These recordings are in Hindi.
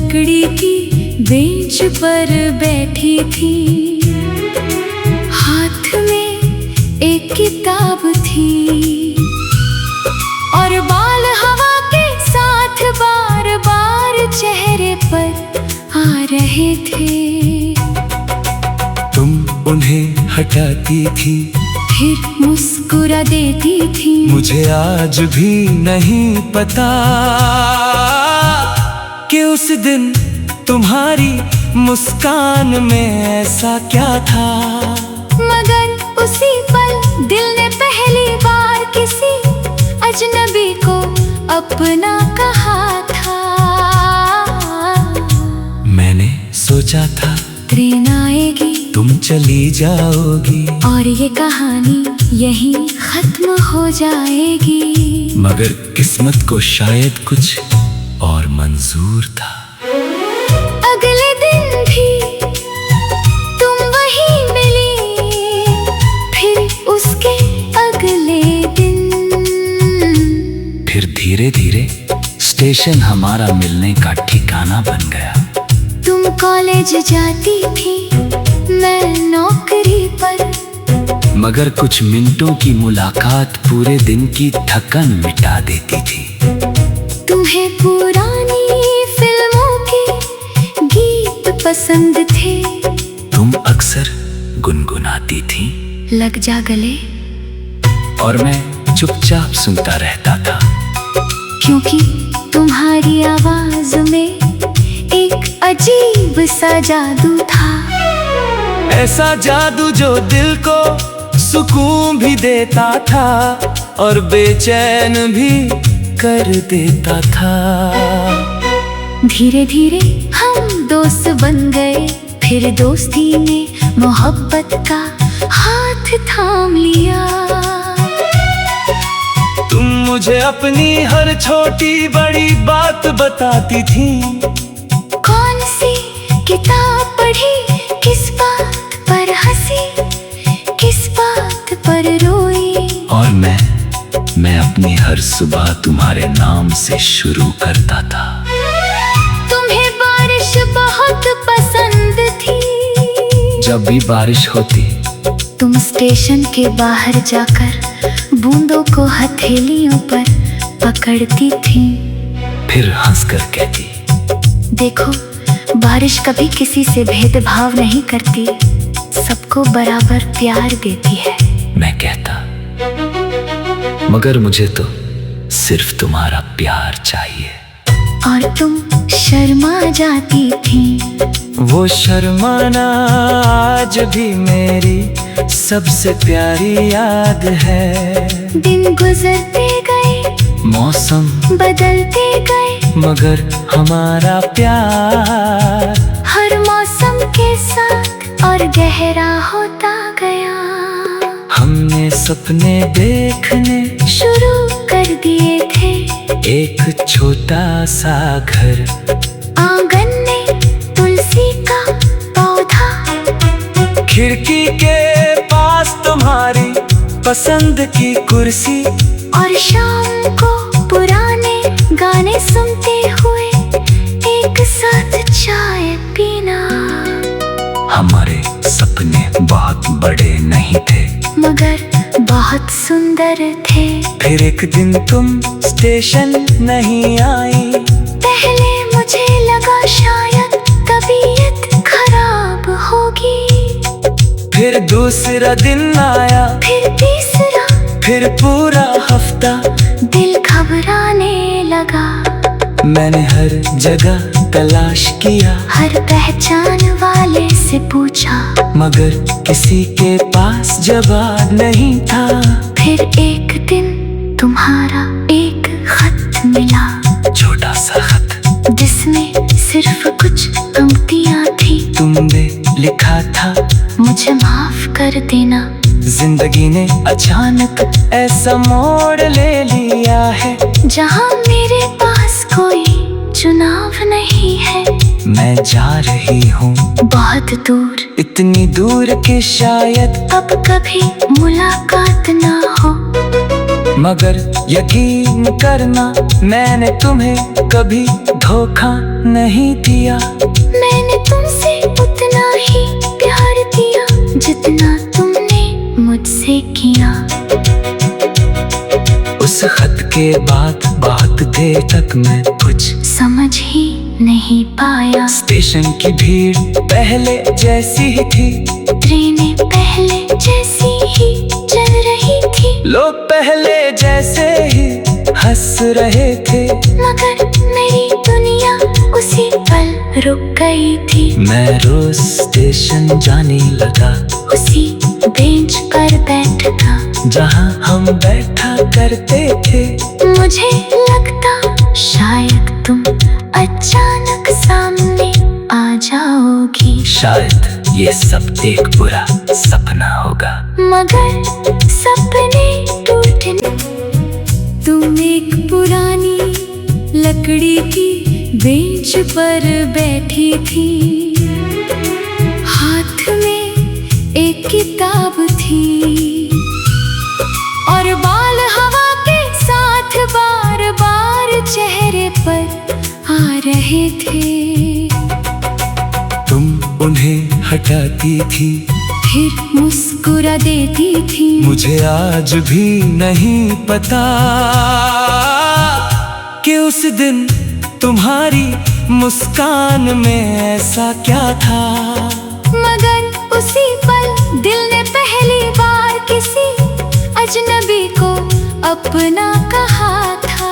लकड़ी की बेंच पर बैठी थी, हाथ में एक किताब थी और बाल हवा के साथ बार बार चेहरे पर आ रहे थे। तुम उन्हें हटाती थी, फिर मुस्कुरा देती थी। मुझे आज भी नहीं पता कि उस दिन तुम्हारी मुस्कान में ऐसा क्या था। मगर उसी पल दिल ने पहली बार किसी अजनबी को अपना कहा था। मैंने सोचा था ट्रेन आएगी, तुम चली जाओगी और ये कहानी यहीं खत्म हो जाएगी। मगर किस्मत को शायद कुछ और मंजूर था। अगले दिन भी तुम वहीं मिली, फिर उसके अगले दिन। फिर धीरे धीरे स्टेशन हमारा मिलने का ठिकाना बन गया। तुम कॉलेज जाती थी, मैं नौकरी पर। मगर कुछ मिनटों की मुलाकात पूरे दिन की थकन मिटा देती थी। तुम्हें पुरानी फिल्मों के गीत पसंद थे, तुम अक्सर गुनगुनाती थी। लग जा गले, और मैं चुपचाप सुनता रहता था, क्योंकि तुम्हारी आवाज में एक अजीब सा जादू था। ऐसा जादू जो दिल को सुकून भी देता था और बेचैन भी कर देता था। धीरे धीरे हम दोस्त बन गए, फिर दोस्ती ने मोहब्बत का हाथ थाम लिया। तुम मुझे अपनी हर छोटी बड़ी बात बताती थी। कौन सी किताब पढ़ी, किस बात पर हंसी, किस बात पर रोई। और मैं अपनी हर सुबह तुम्हारे नाम से शुरू करता था। तुम्हें बारिश बहुत पसंद थी। जब भी बारिश होती, तुम स्टेशन के बाहर जाकर बूंदों को हथेलियों पर पकड़ती थी। फिर हंसकर कहती, देखो, बारिश कभी किसी से भेदभाव नहीं करती, सबको बराबर प्यार देती है। मैं कहता, मगर मुझे तो सिर्फ तुम्हारा प्यार चाहिए। और तुम शर्मा जाती थी। वो शर्माना आज भी मेरी सबसे प्यारी याद है। दिन गुजरते गए, मौसम बदलते गए, मगर हमारा प्यार हर मौसम के साथ और गहरा होता गया। हमने सपने देखने शुरू कर दिए थे। एक छोटा सा घर, आंगन में तुलसी का पौधा, खिड़की के पास तुम्हारी पसंद की कुर्सी, और शाम को पुराने गाने सुनते हुए एक साथ चाय पीना। हमारे सपने बहुत बड़े नहीं थे, मगर बहुत सुंदर थे। फिर एक दिन तुम स्टेशन नहीं आई। पहले मुझे लगा शायद तबीयत खराब होगी, फिर दूसरा दिन आया, फिर तीसरा, फिर पूरा हफ्ता। दिल घबराने लगा। मैंने हर जगह तलाश किया, हर पहचान वाले से पूछा, मगर किसी के पास जवाब नहीं था। फिर एक दिन तुम्हारा एक खत मिला, छोटा सा खत जिसमें सिर्फ कुछ पंक्तियां थी। तुमने लिखा था, मुझे माफ कर देना, जिंदगी ने अचानक ऐसा मोड़ ले लिया है, जहाँ मेरे पास कोई चुनाव नहीं है। मैं जा रही हूँ बहुत दूर, इतनी दूर कि शायद अब कभी मुलाकात ना हो। मगर यकीन करना, मैंने तुम्हें कभी धोखा नहीं दिया। मैंने तुमसे उतना ही प्यार किया जितना तुमने मुझसे किया। उस खत के बाद बहुत देर तक मैं कुछ समझ ही नहीं पाया। स्टेशन की भीड़ पहले जैसी ही थी, ट्रेनें पहले जैसी ही चल रही थी, लोग पहले जैसे ही हंस रहे थे, मगर मेरी दुनिया उसी पल रुक गई थी। मैं रोज स्टेशन जाने लगा, उसी बेंच पर बैठता जहाँ हम बैठा करते थे। मुझे लगता शायद तुम अचानक सामने आ जाओगी। शायद ये सब एक बुरा सपना होगा, मगर सपने टूटने। तुम एक पुरानी लकड़ी की बेंच पर बैठी थी, हाथ में एक किताब थी और बाल हवा के साथ बार बार चेहरे पर आ रहे थे। तुम उन्हें हटाती थी, फिर मुस्कुरा देती थी। मुझे आज भी नहीं पता कि उस दिन तुम्हारी मुस्कान में ऐसा क्या था, मगर उसी पल दिल ने पहली बार किसी अजनबी को अपना कहा था।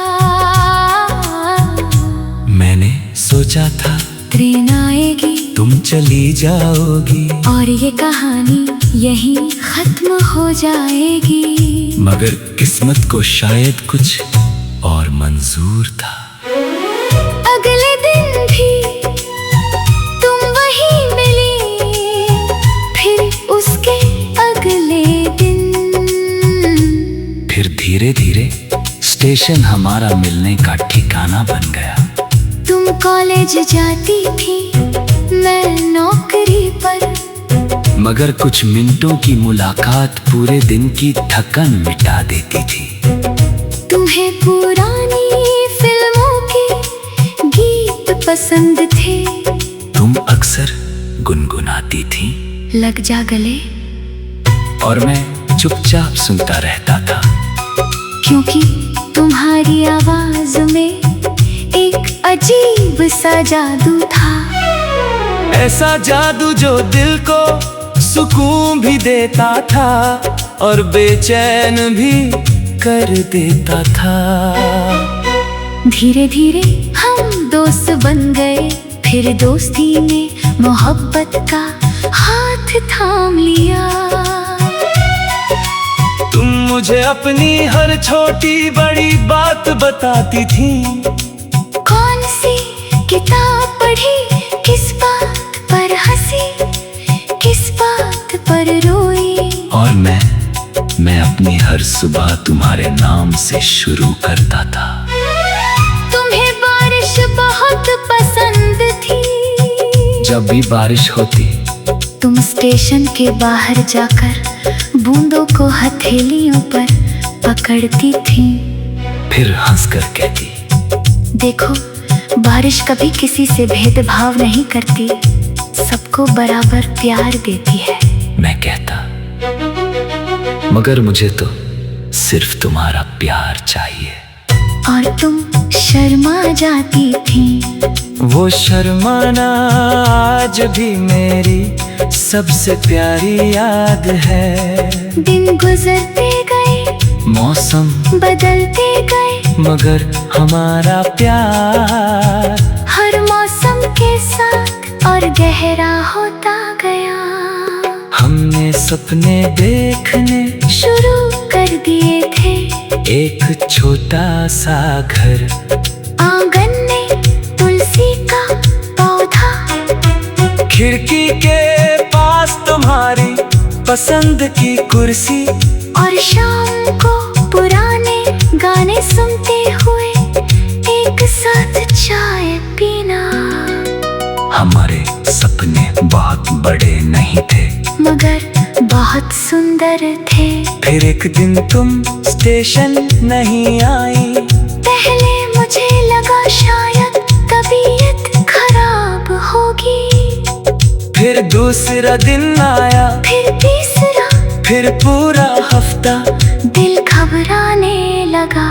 मैंने सोचा था ट्रेन आएगी, तुम चली जाओगी और ये कहानी यहीं खत्म हो जाएगी। मगर किस्मत को शायद कुछ और मंजूर था। अगले दिन भी तुम वहीं मिली, फिर उसके अगले दिन। फिर धीरे धीरे स्टेशन हमारा मिलने का ठिकाना बन गया। तुम कॉलेज जाती थी, मैं नौकरी पर, मगर कुछ मिनटों की मुलाकात पूरे दिन की थकन मिटा देती थी। तुम्हें पुरानी फिल्मों के गीत पसंद थे, तुम अक्सर गुनगुनाती थी, लग जा गले, और मैं चुपचाप सुनता रहता था, क्योंकि तुम्हारी आवाज में एक अजीब सा जादू था। ऐसा जादू जो दिल को सुकून भी देता था और बेचैन भी कर देता था। धीरे धीरे हम दोस्त बन गए, फिर दोस्ती ने मोहब्बत का हाथ थाम लिया। तुम मुझे अपनी हर छोटी बड़ी बात बताती थी, कौन सी किताब पढ़ी, किस बात पर हंसी, किस बात पर रोई। और मैं अपनी हर सुबह तुम्हारे नाम से शुरू करता था। तुम्हें बारिश बहुत पसंद थी, जब भी बारिश होती तुम स्टेशन के बाहर जाकर बूंदों को हथेलियों पर पकड़ती थी, फिर हंसकर कहती, देखो बारिश कभी किसी से भेदभाव नहीं करती, सबको बराबर प्यार देती है। मैं कहता, मगर मुझे तो सिर्फ तुम्हारा प्यार चाहिए। और तुम शर्मा जाती थी। वो शर्माना आज भी मेरी सबसे प्यारी याद है। दिन गुजरते गए, मौसम बदलते गए, मगर हमारा प्यार हर मौसम के साथ और गहरा होता गया। हमने सपने देखने शुरू कर दिए थे, एक छोटा सा घर, आंगन में तुलसी का पौधा, खिड़की के पास तुम्हारी पसंद की कुर्सी, और शाम को पुराने गाने सुनते हुए एक साथ चाय पीना। हमारे सपने बहुत बड़े नहीं थे, मगर बहुत सुंदर थे। फिर एक दिन तुम स्टेशन नहीं आई। पहले मुझे लगा शायद कभी दूसरा दिन आया, फिर तीसरा, फिर पूरा हफ्ता। दिल घबराने लगा।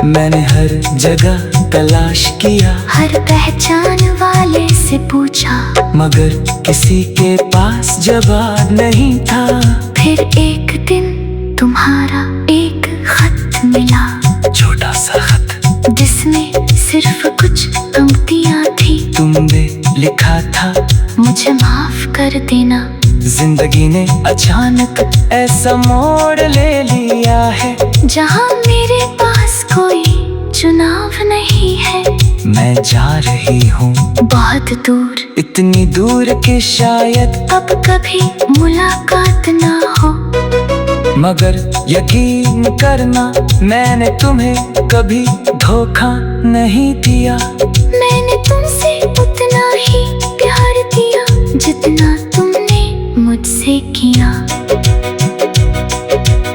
मैंने हर जगह तलाश किया, हर पहचान वाले से पूछा, मगर किसी के पास जवाब नहीं था। फिर एक दिन तुम्हारा एक खत मिला, छोटा सा खत जिसमें सिर्फ कुछ पंक्तियां थी। तुमने लिखा था, मुझे माफ कर देना, जिंदगी ने अचानक ऐसा मोड़ ले लिया है, जहाँ मेरे पास कोई चुनाव नहीं है। मैं जा रही हूँ बहुत दूर, इतनी दूर कि शायद अब कभी मुलाकात ना हो। मगर यकीन करना, मैंने तुम्हें कभी धोखा नहीं दिया। मैंने तुमसे उतना ही प्यार दिया जितना तुमने मुझसे किया।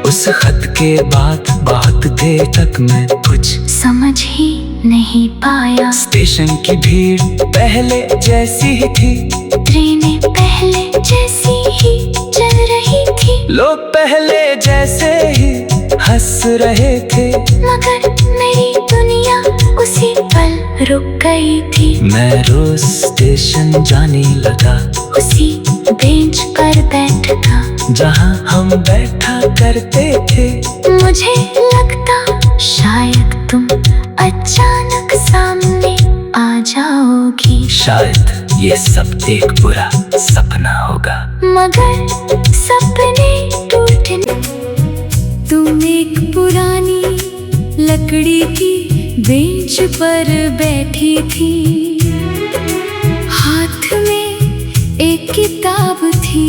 उस खत के बाद बहुत देर तक मैं कुछ समझ ही नहीं पाया। स्टेशन की भीड़ पहले जैसी ही थी, ट्रेनें पहले जैसी ही चल रही थी, लोग पहले जैसे ही हंस रहे थे, मगर मेरी दुनिया उसी पल रुक गई थी। मैं रोज स्टेशन जाने लगा, उसी बेंच पर बैठा जहाँ हम बैठा करते थे। मुझे लगता शायद तुम अचानक सामने आ जाओगी, शायद ये सब एक बुरा सपना होगा, मगर सपने टूटने। तुम एक पुरानी लकड़ी की बेंच पर बैठी थी, हाथ में एक किताब थी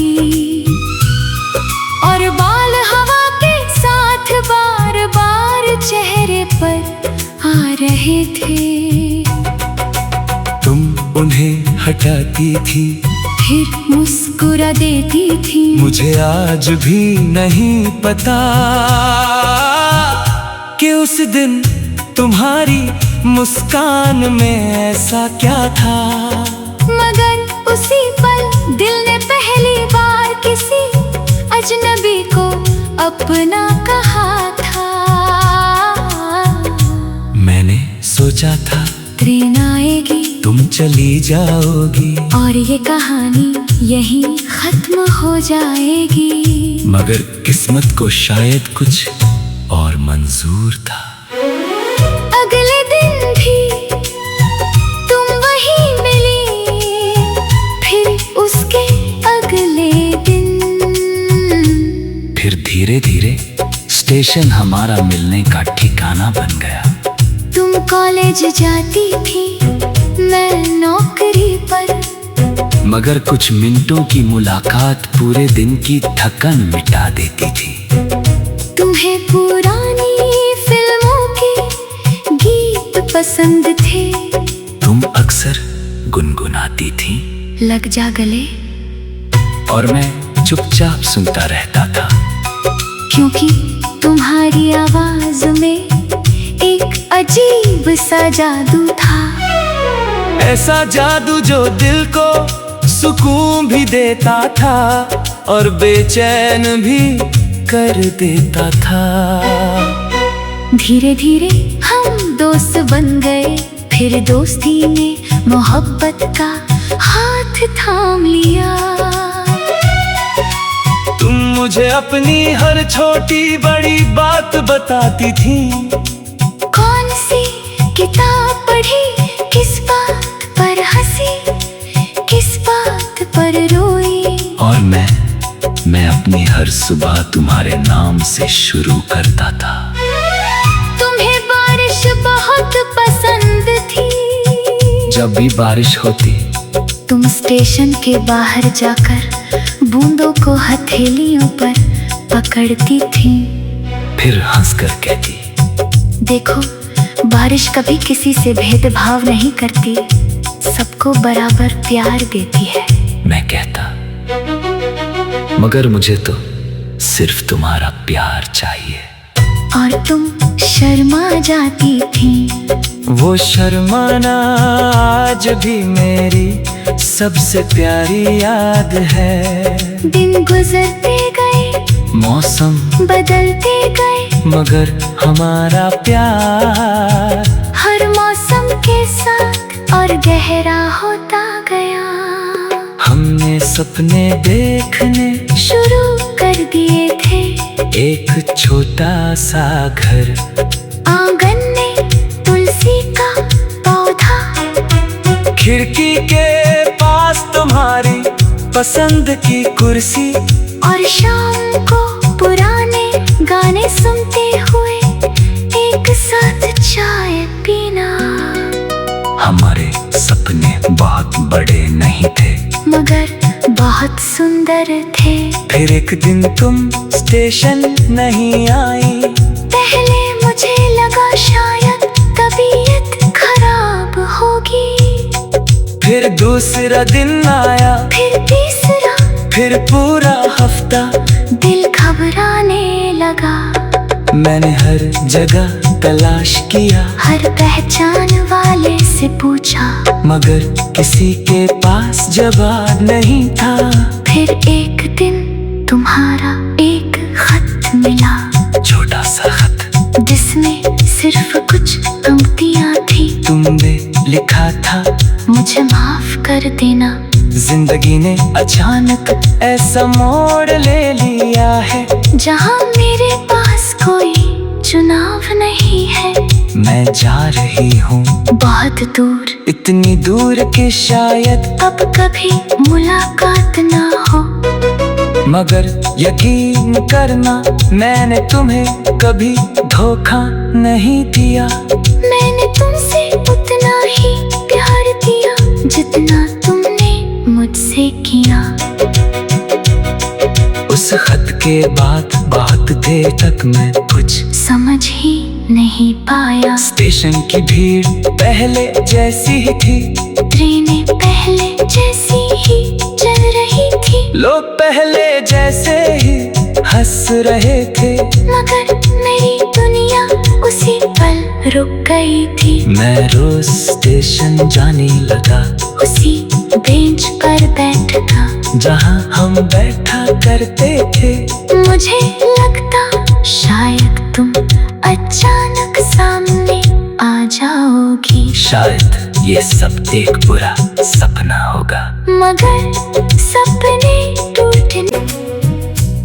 और बाल हवा के साथ बार बार चेहरे पर आ रहे थे। तुम उन्हें हटाती थी, फिर मुस्कुरा देती थी। मुझे आज भी नहीं पता कि उस दिन तुम्हारी मुस्कान में ऐसा क्या था, मगर उसी पल दिल ने पहली बार किसी अजनबी को अपना कहा था। मैंने सोचा था ट्रेन आएगी, तुम चली जाओगी और ये कहानी यहीं खत्म हो जाएगी, मगर किस्मत को शायद कुछ और मंजूर था। अगले दिन भी तुम वहीं मिली, फिर उसके अगले दिन। फिर धीरे धीरे स्टेशन हमारा मिलने का ठिकाना बन गया। तुम कॉलेज जाती थी, मैं नौकरी पर, मगर कुछ मिनटों की मुलाकात पूरे दिन की थकन मिटा देती थी। तुम्हें पुरानी फिल्मों के गीत पसंद थे, तुम अक्सर गुनगुनाती थी, लग जा गले, और मैं चुपचाप सुनता रहता था, क्योंकि तुम्हारी आवाज में एक अजीब सा जादू था। ऐसा जादू जो दिल को सुकून भी देता था और बेचैन भी कर देता था। धीरे धीरे हम दोस्त बन गए, फिर दोस्ती ने मोहब्बत का हाथ थाम लिया। तुम मुझे अपनी हर छोटी बड़ी बात बताती थी, कौन सी किताब पढ़ी, किस बात पर हंसी, किस बात पर रोई, और मैं अपनी हर सुबह तुम्हारे नाम से शुरू करता था। तुम्हें बारिश बहुत पसंद थी, जब भी बारिश होती तुम स्टेशन के बाहर जाकर बूंदों को हथेलियों पर पकड़ती थी, फिर हंसकर कहती, देखो बारिश कभी किसी से भेदभाव नहीं करती, सबको बराबर प्यार देती है। मैं कहता, मगर मुझे तो सिर्फ तुम्हारा प्यार चाहिए। और तुम शर्मा जाती थी, वो शर्माना आज भी मेरी सबसे प्यारी याद है। दिन गुजरते गए, मौसम बदलते गए, मगर हमारा प्यार हर मौसम के साथ और गहरा होता गया। हमने सपने देखने शुरू कर दिए थे, एक छोटा सा घर, आंगन में तुलसी का पौधा, खिड़की के पास तुम्हारी पसंद की कुर्सी, और शाम को पुराने गाने सुनते हुए एक साथ चाय पीना। हमारे सपने बहुत बड़े नहीं थे, मगर बहुत सुंदर थे। फिर एक दिन तुम स्टेशन नहीं आई, पहले मुझे लगा शायद तबीयत खराब होगी, फिर दूसरा दिन आया, फिर तीसरा, फिर पूरा हफ्ता। दिल घबराने लगा, मैंने हर जगह तलाश किया, हर पहचान वाले से पूछा, मगर किसी के पास जवाब नहीं था। फिर एक दिन तुम्हारा एक खत मिला, छोटा सा खत जिसमें सिर्फ कुछ पंक्तियां थी। तुमने लिखा था, मुझे माफ कर देना, जिंदगी ने अचानक ऐसा मोड़ ले लिया है, जहाँ मेरे पास कोई चुनाव नहीं है। मैं जा रही हूँ बहुत दूर, इतनी दूर कि शायद अब कभी मुलाकात ना हो। मगर यकीन करना, मैंने तुम्हें कभी धोखा नहीं दिया। मैंने तुमसे उतना ही प्यार दिया जितना तुमने मुझसे किया। उस खत के बाद बहुत देर तक मैं कुछ समझ ही नहीं पाया। स्टेशन की भीड़ पहले जैसी ही थी, ट्रेनें पहले जैसी ही चल रही थी, लोग पहले जैसे ही हंस रहे थे, मगर मेरी दुनिया उसी पल रुक गई थी। मैं रोज स्टेशन जाने लगा, उसी बेंच पर बैठता जहाँ हम बैठा करते थे। मुझे लगता शायद तुम अचानक सामने आ जाओगी, शायद ये सब एक बुरा सपना होगा, मगर सपने टूटने।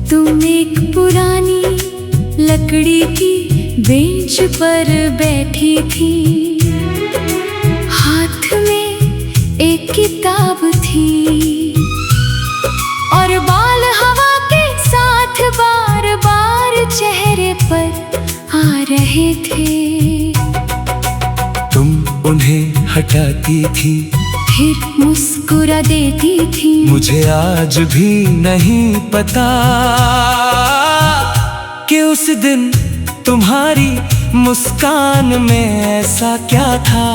तुम एक पुरानी लकड़ी की बेंच पर बैठी थी, हाथ में एक किताब थी, और बाल हवा के साथ बार बार चेहरे पर आ रहे थे। तुम उन्हें हटाती थी, फिर मुस्कुरा देती थी। मुझे आज भी नहीं पता कि उस दिन तुम्हारी मुस्कान में ऐसा क्या था,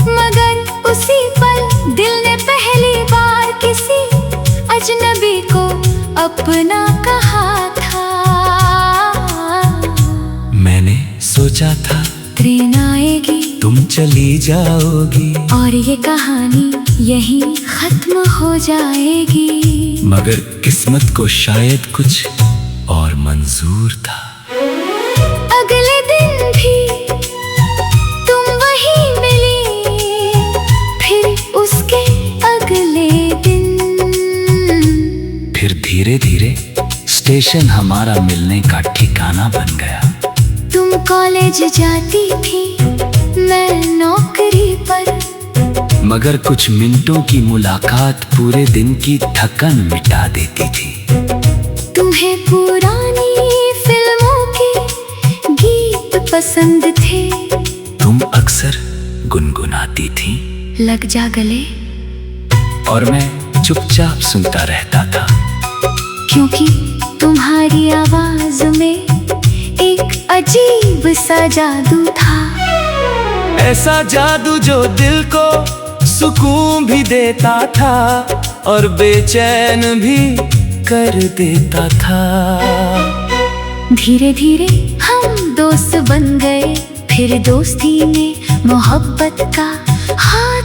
मगर उसी पल दिल ने पहली बार किसी अजनबी को अपना कहा था। मैंने सोचा था ट्रेन आएगी, तुम चली जाओगी, और ये कहानी यहीं खत्म हो जाएगी, मगर किस्मत को शायद कुछ और मंजूर था। अगले दिन भी तुम वहीं मिली, फिर उसके अगले दिन, फिर धीरे धीरे स्टेशन हमारा मिलने का ठिकाना बन गया। तुम कॉलेज जाती थी, मैं नौकरी पर, मगर कुछ मिनटों की मुलाकात पूरे दिन की थकन मिटा देती थी। तुम्हें पुरानी फिल्मों के गीत पसंद थे, तुम अक्सर गुनगुनाती थी, लग जा गले, और मैं चुपचाप सुनता रहता था, क्योंकि तुम्हारी आवाज में एक अजीब सा जादू था। ऐसा जादू जो दिल को सुकून भी देता था और बेचैन भी कर देता था। धीरे धीरे हम दोस्त बन गए, फिर दोस्ती में मोहब्बत का हाथ